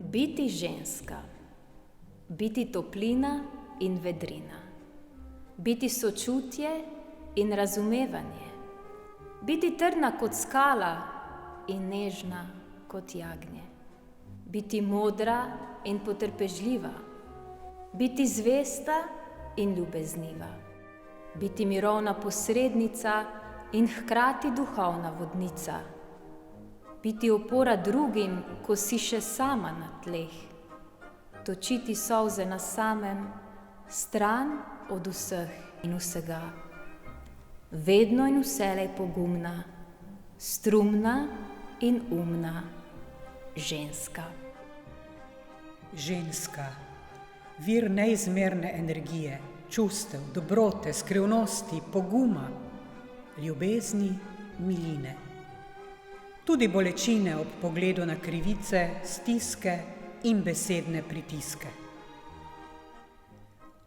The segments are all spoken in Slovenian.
Biti ženska, biti toplina in vedrina, biti sočutje in razumevanje, biti trdna kot skala in nežna kot jagnje, biti modra in potrpežljiva, biti zvesta in ljubezniva, biti mirovna posrednica in hkrati duhovna vodnica, biti opora drugim, ko si še sama na tleh, točiti solze na samem, stran od vseh in vsega, vedno in vselej pogumna, strumna in umna ženska. Ženska, vir neizmerne energije, čustev, dobrote, skrivnosti, poguma, ljubezni, miline. Tudi bolečine ob pogledu na krivice, stiske in besedne pritiske.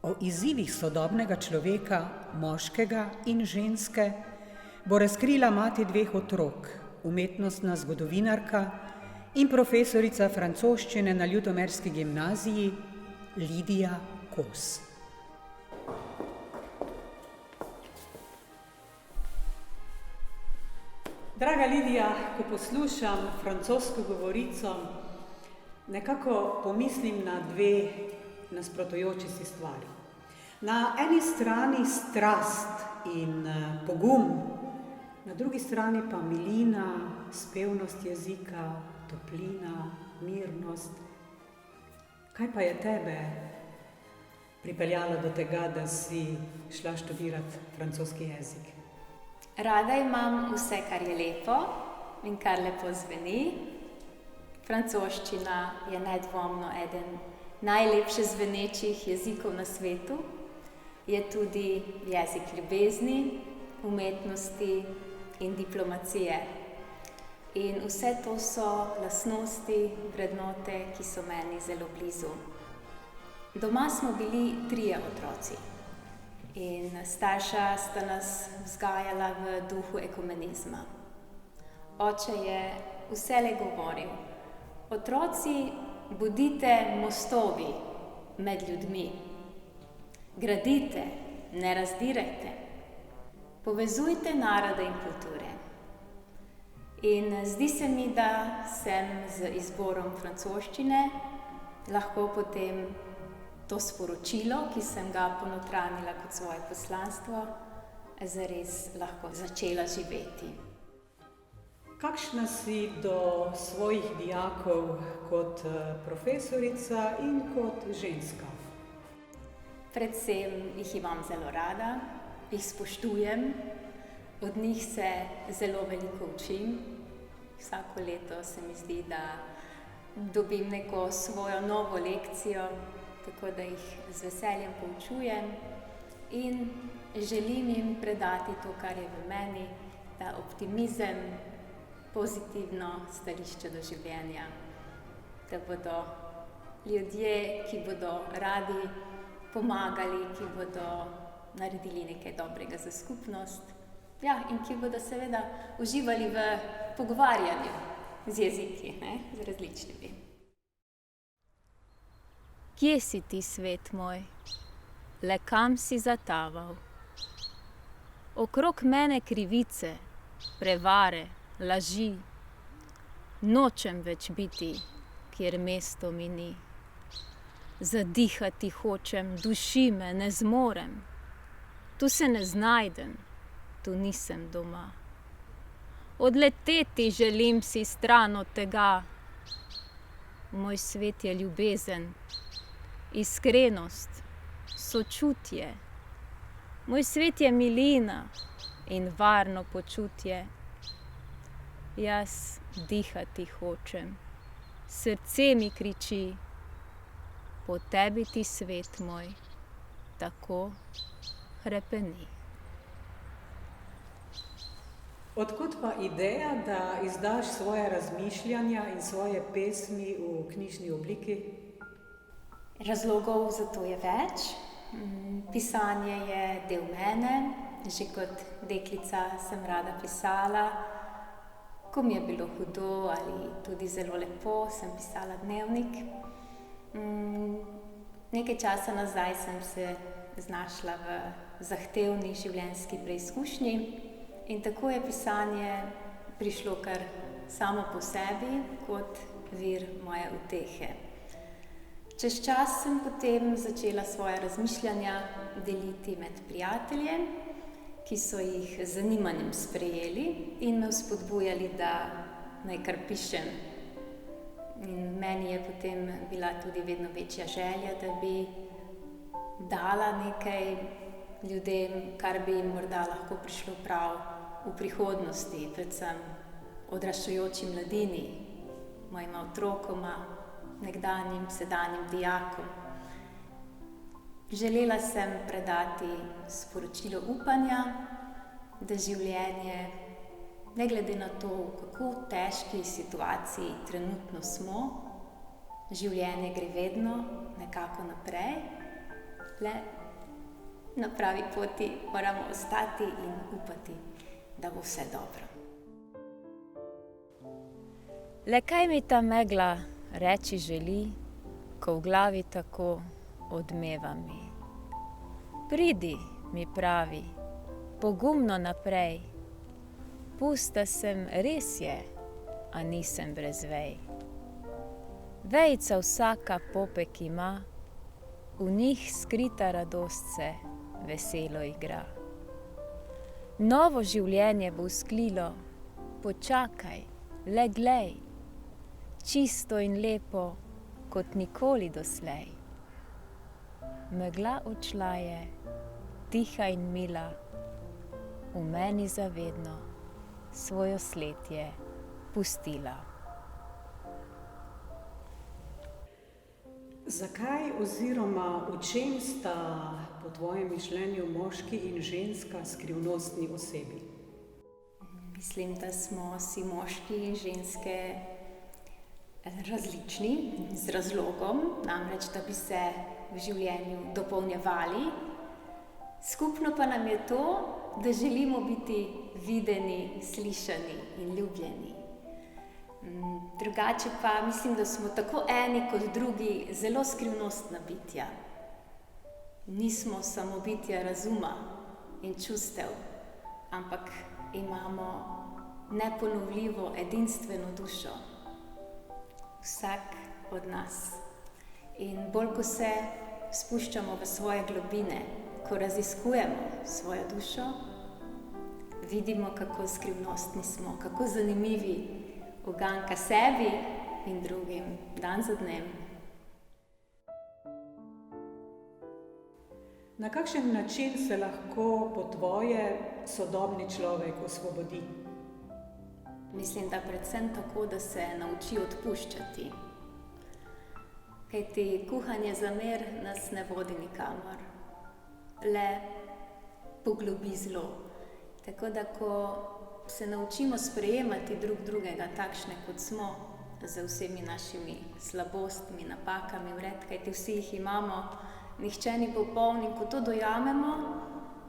O izzivih sodobnega človeka, moškega in ženske, bo razkrila mati dveh otrok, umetnostna zgodovinarka in profesorica francoščine na Ljutomerski gimnaziji Lidija Kos. Draga Lidija, ko poslušam francosko govorico, nekako pomislim na dve nasprotujoči si stvari. Na eni strani strast in pogum, na drugi strani pa milina, spevnost jezika, toplina, mirnost. Kaj pa je tebe pripeljalo do tega, da si šla študirati francoski jezik? Rada imam vse, kar je lepo in kar lepo zveni. Francoščina je nedvomno eden najlepše zvenečih jezikov na svetu. Je tudi jezik ljubezni, umetnosti in diplomacije. In vse to so lastnosti, vrednote, ki so meni zelo blizu. Doma smo bili 3 otroci. In starša sta nas vzgajala v duhu ekumenizma. Oče je vselej govoril: otroci, bodite mostovi med ljudmi. Gradite, ne razdirajte. Povezujte narode in kulture. In zdi se mi, da sem z izborom francoščine lahko potem to sporočilo, ki sem ga ponotranila kot svoje poslanstvo, zares lahko začela živeti. Kakšna si do svojih dijakov kot profesorica in kot ženska? Predvsem jih imam zelo rada, jih spoštujem, od njih se zelo veliko učim. Vsako leto se mi zdi, da dobim neko svojo novo lekcijo, tako da jih z veseljem poučujem in želim jim predati to, kar je v meni, ta optimizem, pozitivno stališče do življenja, da bodo ljudje, ki bodo radi pomagali, ki bodo naredili nekaj dobrega za skupnost, in ki bodo seveda uživali v pogovarjanju z jeziki, z različnimi. Kje si ti, svet moj? Le kam si zataval? Okrog mene krivice, prevare, laži. Nočem več biti, kjer mesto mi ni. Zadihati hočem, duši me, ne zmorem. Tu se ne znajdem, tu nisem doma. Odleteti želim si stran od tega. Moj svet je ljubezen, iskrenost, sočutje. Moj svet je milina in varno počutje. Jaz dihati hočem, srce mi kriči, po tebi ti, svet moj, tako hrepeni. Odkot pa ideja, da izdaš svoje razmišljanja in svoje pesmi v knjižni obliki? Razlogov za to je več. Pisanje je del mene. Že kot deklica sem rada pisala. ko mi je bilo hudo ali tudi zelo lepo, sem pisala dnevnik. Nekaj časa nazaj sem se znašla v zahtevni življenjski preizkušnji in tako je pisanje prišlo kar samo po sebi kot vir moje utehe. Čez čas sem potem začela svoja razmišljanja deliti med prijatelje, ki so jih z zanimanjem sprejeli in me vzpodbujali, da naj kar pišem. In meni je potem bila tudi vedno večja želja, da bi dala nekaj ljudem, kar bi jim morda lahko prišlo prav v prihodnosti, predvsem odraščajoči mladini, mojima otrokoma, nekdanjim, sedanjim dijakom. Želela sem predati sporočilo upanja, da življenje, ne glede na to, v kako težki situaciji trenutno smo, življenje gre vedno nekako naprej, le na pravi poti moramo ostati in upati, da bo vse dobro. Le kaj mi ta megla reči želi, ko v glavi tako odmeva mi? Pridi, mi pravi, pogumno naprej. Pusta sem, res je, a nisem brez vej. Vejica vsaka popek ima, v njih skrita radost se veselo igra. Novo življenje bo vzklilo, počakaj, le glej, čisto in lepo, kot nikoli doslej. Megla odšla je, tiha in mila, v meni zavedno svojo sled je pustila. Zakaj oziroma v čem sta po tvojem mišljenju moški in ženska skrivnostni osebi? Mislim, da smo si moški in ženske različni z razlogom, namreč da bi se v življenju dopolnjevali. Skupno pa nam je to, da želimo biti videni, slišani in ljubljeni. Drugače pa mislim, da smo tako eni kot drugi zelo skrivnostna bitja. Nismo samo bitja razuma in čustev, ampak imamo neponovljivo, edinstveno dušo. Vsak od nas. In bolj, ko se spuščamo v svoje globine, ko raziskujemo svojo dušo, vidimo, kako skrivnostni smo, kako zanimivi uganka sebi in drugim dan za dnem. Na kakšen način se lahko po tvoje sodobni človek osvobodi? Mislim, da predvsem tako, da se nauči odpuščati. Kajti kuhanje zamer nas ne vodi nikamor, le poglobi zlo. Tako da, ko se naučimo sprejemati drug drugega takšne, kot smo, z vsemi našimi slabostmi, napakami, kajti vsi jih imamo, nihče ni popoln, in ko to dojamemo,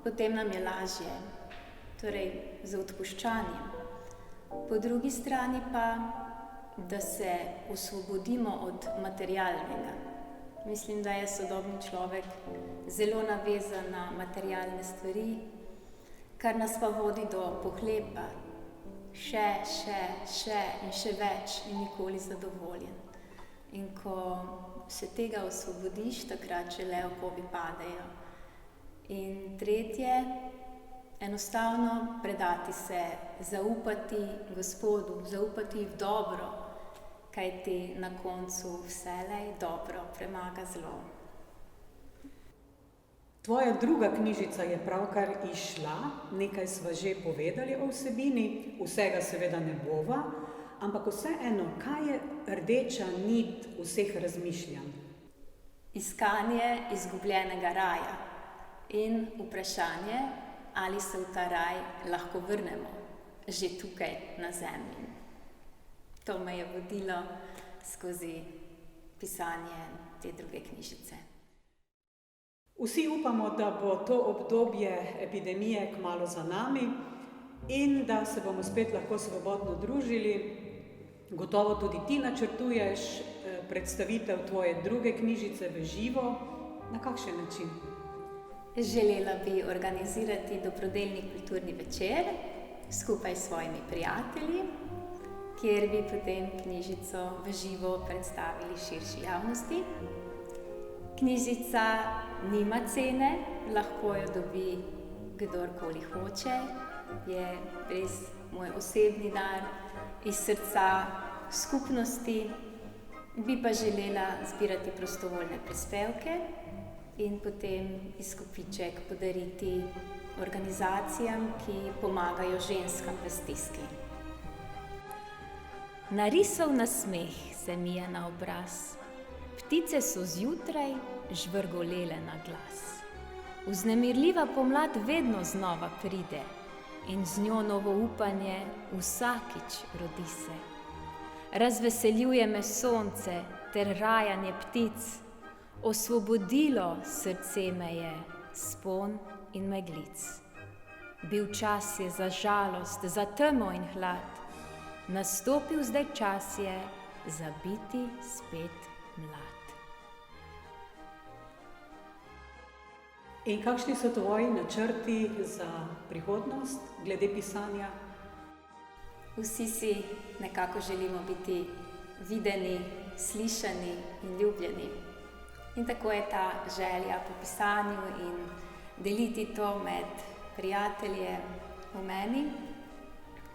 potem nam je lažje, torej z odpuščanjem. Po drugi strani pa, da se osvobodimo od materialnega. Mislim, da je sodobni človek zelo navezan na materialne stvari, kar nas pa vodi do pohlepa. Še in še več in nikoli zadovoljen. In ko se tega osvobodiš, takrat šele okovi padejo. In tretje, enostavno predati se, zaupati Gospodu, zaupati v dobro, kajti na koncu vselej dobro premaga zlo. Tvoja druga knjižica je pravkar izšla, nekaj sva že povedali o vsebini, vsega seveda ne bova, ampak vseeno, kaj je rdeča nit vseh razmišljanj? Iskanje izgubljenega raja in vprašanje, ali se v ta raj lahko vrnemo že tukaj na zemlji. To me je vodilo skozi pisanje te druge knjižice. Vsi upamo, da bo to obdobje epidemije kmalu za nami. in da se bomo spet lahko svobodno družili. Gotovo tudi ti načrtuješ predstavitev tvoje druge knjižice v živo. Na kakšen način? Želela bi organizirati dobrodelni kulturni večer skupaj s svojimi prijatelji, kjer bi potem knjižico v živo predstavili širši javnosti. Knjižica nima cene, lahko jo dobi kdorkoli hoče. Je res moj osebni dar iz srca skupnosti. Bi pa želela zbirati prostovoljne prispevke in potem izkupiček podariti organizacijam, ki pomagajo ženskam v stiski. Narisal nasmeh se mi je na obraz. Ptice so zjutraj žvrgolele na glas. Vznemirljiva pomlad vedno znova pride in z njo novo upanje vsakič rodi se. Razveseljuje me sonce ter rajanje ptic, osvobodilo srce me je spon in meglic. Bil čas je za žalost, za temo in hlad, nastopil zdaj čas je za biti spet mlad. In kakšni so tvoji načrti za prihodnost glede pisanja? Vsi si nekako želimo biti videni, slišani in ljubljeni. In tako je ta želja po pisanju in deliti to med prijatelje v meni.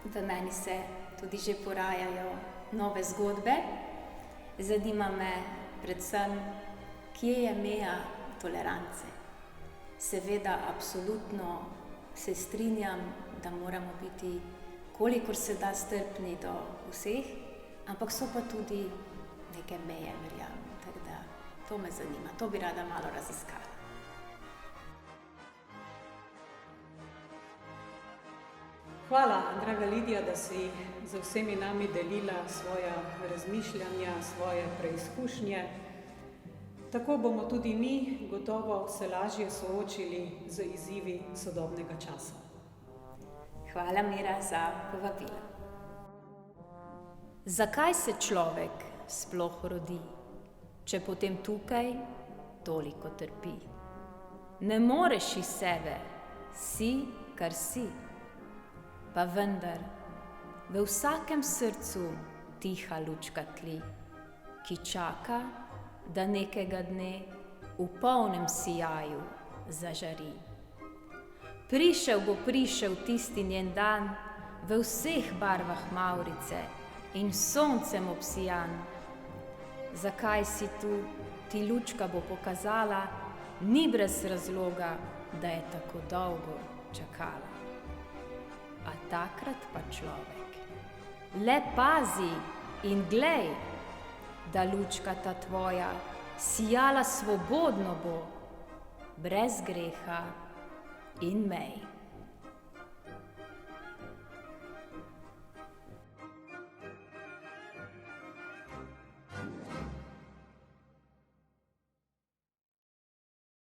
V meni se tudi že porajajo nove zgodbe. Zanima me predvsem, kje je meja tolerance. Seveda, absolutno se strinjam, da moramo biti kolikor se da strpni do vseh, ampak so pa tudi neke meje, verjamem. Tako da to me zanima, to bi rada malo raziskala. Hvala, draga Lidija, da si z vsemi nami delila svoja razmišljanja, svoje preizkušnje. Tako bomo tudi mi gotovo se lažje soočili z izzivi sodobnega časa. Hvala, Mira, za povabilo. Zakaj se človek sploh rodi, če potem tukaj toliko trpi? Ne moreš iz sebe, si, kar si. Pa vendar, v vsakem srcu tiha lučka tli, ki čaka, da nekega dne v polnem sijaju zažari. Prišel bo prišel tisti njen dan, v vseh barvah mavrice in soncem obsijan. Zakaj si tu, ti lučka bo pokazala, ni brez razloga, da je tako dolgo čakala. A takrat pa človek, le pazi in glej, da lučka ta tvoja sijala svobodno bo, brez greha in mej.